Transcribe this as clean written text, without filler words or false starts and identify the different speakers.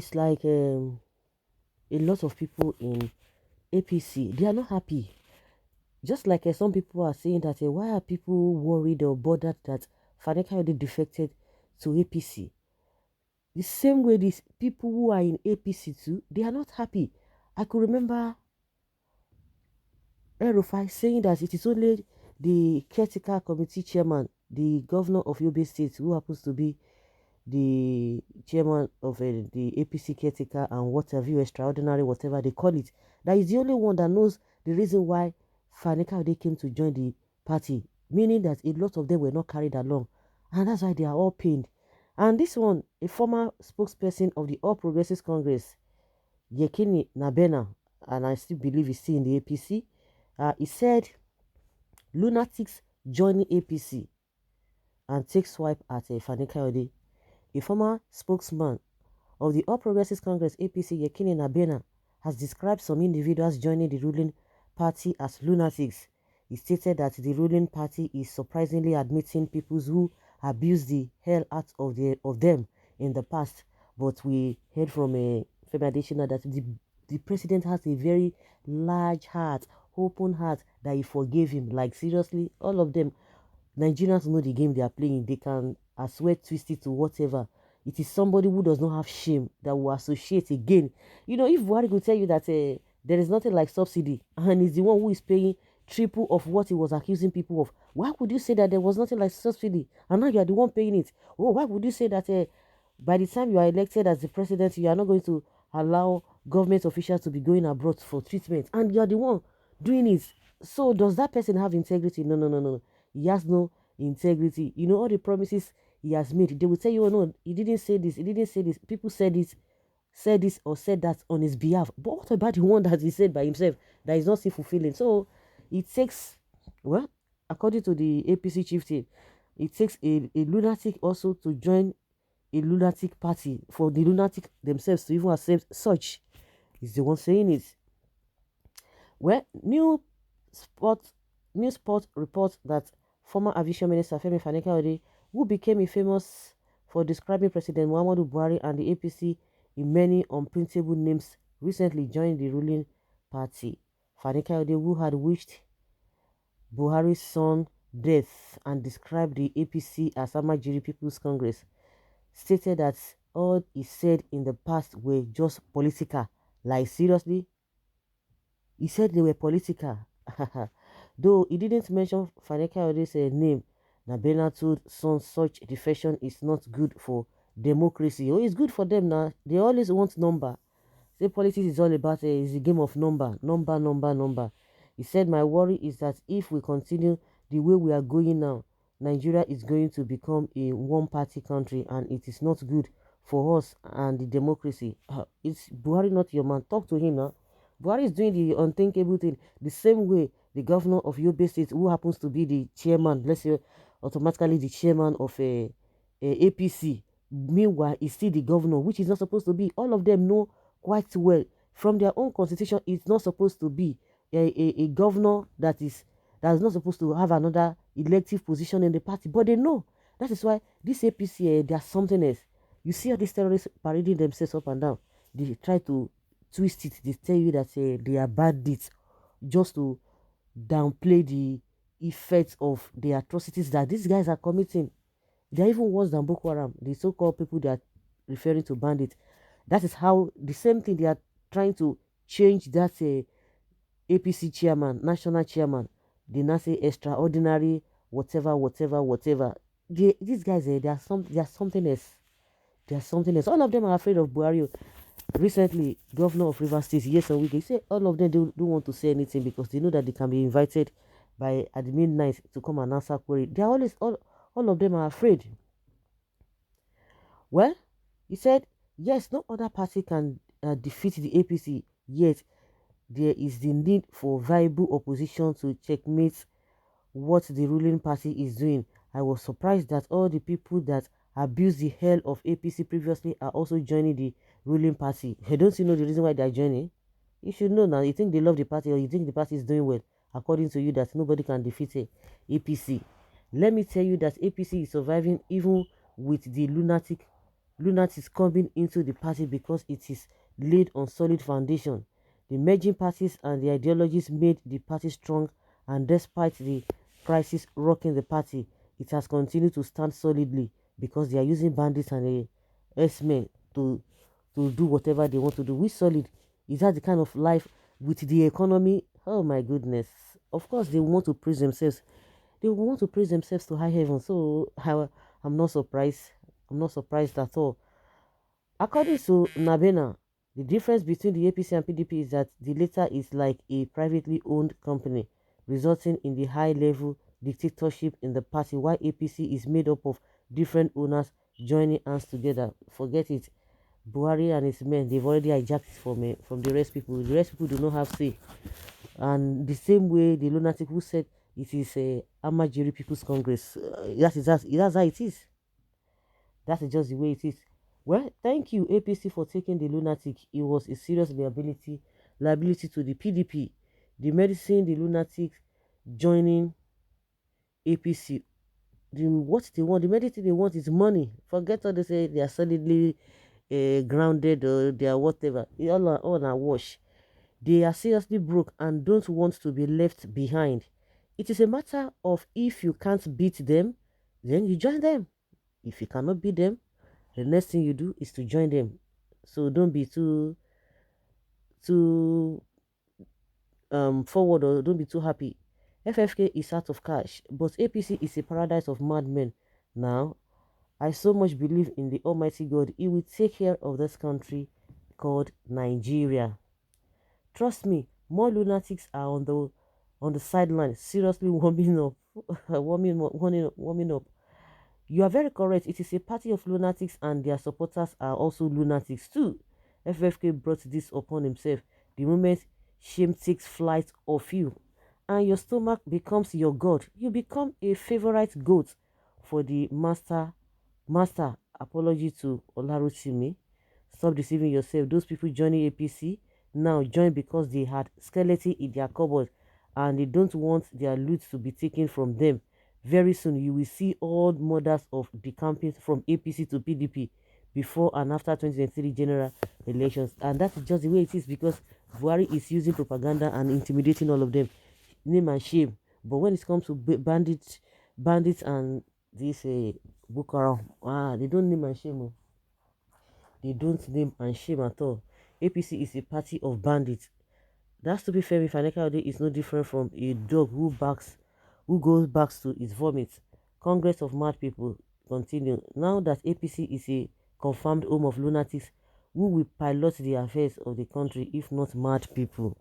Speaker 1: it's like a lot of people in APC, they are not happy. Just like some people are saying that why are people worried or bothered that Fani Kayode defected to APC? The same way these people who are in APC too, they are not happy. I could remember El-Rufai saying that it is only the caretaker committee chairman, the governor of Yobe State, who happens to be the chairman of the APC caretaker and whatever extraordinary, whatever they call it, that is the only one that knows the reason why Fani Kayode came to join the party, meaning that a lot of them were not carried along, and that's why they are all pained. And this one, a former spokesperson of the All Progressives Congress, Yekini Nabena, and I still believe he's still in the APC, he said lunatics joining APC and take swipe at Fani Kayode. A former spokesman of the All Progressives Congress APC, Yekini Nabena, has described some individuals joining the ruling party as lunatics. He stated that the ruling party is surprisingly admitting people who abused the hell out of them in the past. But we heard from Femi Adesina that the president has a very large heart, open heart, that he forgave him. Like seriously, all of them, Nigerians know the game they are playing. They can as well twist it to whatever. It is somebody who does not have shame that will associate again. You know, if Buhari could tell you that there is nothing like subsidy and he's the one who is paying triple of what he was accusing people of, why would you say that there was nothing like subsidy and now you are the one paying it? Oh, why would you say that by the time you are elected as the president, you are not going to allow government officials to be going abroad for treatment and you are the one doing it? So does that person have integrity? No, no, no, no. He has no integrity. You know, all the promises he has made, they will tell you, oh no, he didn't say this, he didn't say this. People said this or said that on his behalf. But what about the one that he said by himself that is not still fulfilling? So it takes, well, according to the APC chieftain, it takes a lunatic also to join a lunatic party for the lunatic themselves to even accept such. Is the one saying it. Well, sport News Sport reports that former aviation minister Femi Fani-Kayode, who became famous for describing President Muhammadu Buhari and the APC in many unprintable names, recently joined the ruling party. Fani-Kayode, who had wished Buhari's son death and described the APC as Amajiri People's Congress, stated that all he said in the past were just political. Like seriously? He said they were political. Though he didn't mention Fani-Kayode's name, Nabena told son such defection is not good for democracy. Oh, it's good for them now. They always want number. Say politics is all about is a game of number. He said, my worry is that if we continue the way we are going now, Nigeria is going to become a one-party country and it is not good for us and the democracy. It's Buhari not your man. Talk to him now. Buhari is doing the unthinkable thing the same way the governor of Yobe State, who happens to be the chairman, let's say automatically the chairman of a APC, meanwhile is still the governor, which is not supposed to be. All of them know quite well from their own constitution it's not supposed to be a governor that is not supposed to have another elective position in the party, but they know. That is why this APC, they are something else. You see all these terrorists parading themselves up and down. They try to twist it. They tell you that they are bandits just to downplay the effects of the atrocities that these guys are committing. They are even worse than Boko Haram, the so-called people they are referring to bandits. That is how the same thing they are trying to change that APC chairman, national chairman, the Nasi extraordinary, whatever. These guys, they are something else. They are something else. All of them are afraid of Buhari. Recently, governor of Rivers State, yes, and we can say all of them don't want to say anything because they know that they can be invited by at midnight to come and answer query. They are always all of them are afraid. Well, he said, yes, no other party can defeat the APC, yet there is the need for viable opposition to checkmate what the ruling party is doing. I was surprised that all the people that abused the hell of APC previously are also joining the ruling party. Don't you know the reason why they are joining? You should know now. You think they love the party or you think the party is doing well, according to you, that nobody can defeat APC. Let me tell you that APC is surviving even with the lunatic lunatics coming into the party because it is laid on solid foundation. The merging parties and the ideologies made the party strong, and despite the crisis rocking the party, it has continued to stand solidly because they are using bandits and S-men to do whatever they want to do. We solid. Is that the kind of life with the economy? Oh my goodness. Of course, they want to praise themselves. They want to praise themselves to high heaven. So I'm not surprised. I'm not surprised at all. According to Nabena, the difference between the APC and PDP is that the latter is like a privately owned company, resulting in the high level dictatorship in the party, while APC is made up of different owners joining hands together. Forget it. Buhari and his men, they've already hijacked it from the rest people. The rest people do not have say. And the same way the lunatic who said it is a Amajiri People's Congress, that's how it is. That is just the way it is. Well, thank you, APC, for taking the lunatic. It was a serious liability to the PDP. The medicine, the lunatic joining APC. What they want, the medicine they want is money. Forget all they say they are solidly grounded or they are whatever. All are wash. They are seriously broke and don't want to be left behind. It is a matter of if you can't beat them, then you join them. If you cannot beat them, the next thing you do is to join them. So don't be too forward or don't be too happy. FFK is out of cash, but APC is a paradise of madmen. Now, I so much believe in the Almighty God, He will take care of this country called Nigeria. Trust me, more lunatics are on the sideline, seriously warming up, warming up. You are very correct. It is a party of lunatics, and their supporters are also lunatics too. FFK brought this upon himself. The moment shame takes flight of you, and your stomach becomes your god, you become a favorite goat for the master. Apology to Olarotimi. Stop deceiving yourself. Those people joining APC now join because they had skeleton in their cupboard and they don't want their loot to be taken from them. Very soon you will see all mothers of the campaigns from APC to PDP before and after 2023 general elections. And that's just the way it is because Buhari is using propaganda and intimidating all of them. Name and shame. But when it comes to bandits and this Boko Haram, they don't name and shame. Oh. They don't name and shame at all. APC is a party of bandits. That stupid Femi Fanekaude is no different from a dog who goes back to its vomit. Congress of mad people continue. Now that APC is a confirmed home of lunatics, who will pilot the affairs of the country if not mad people?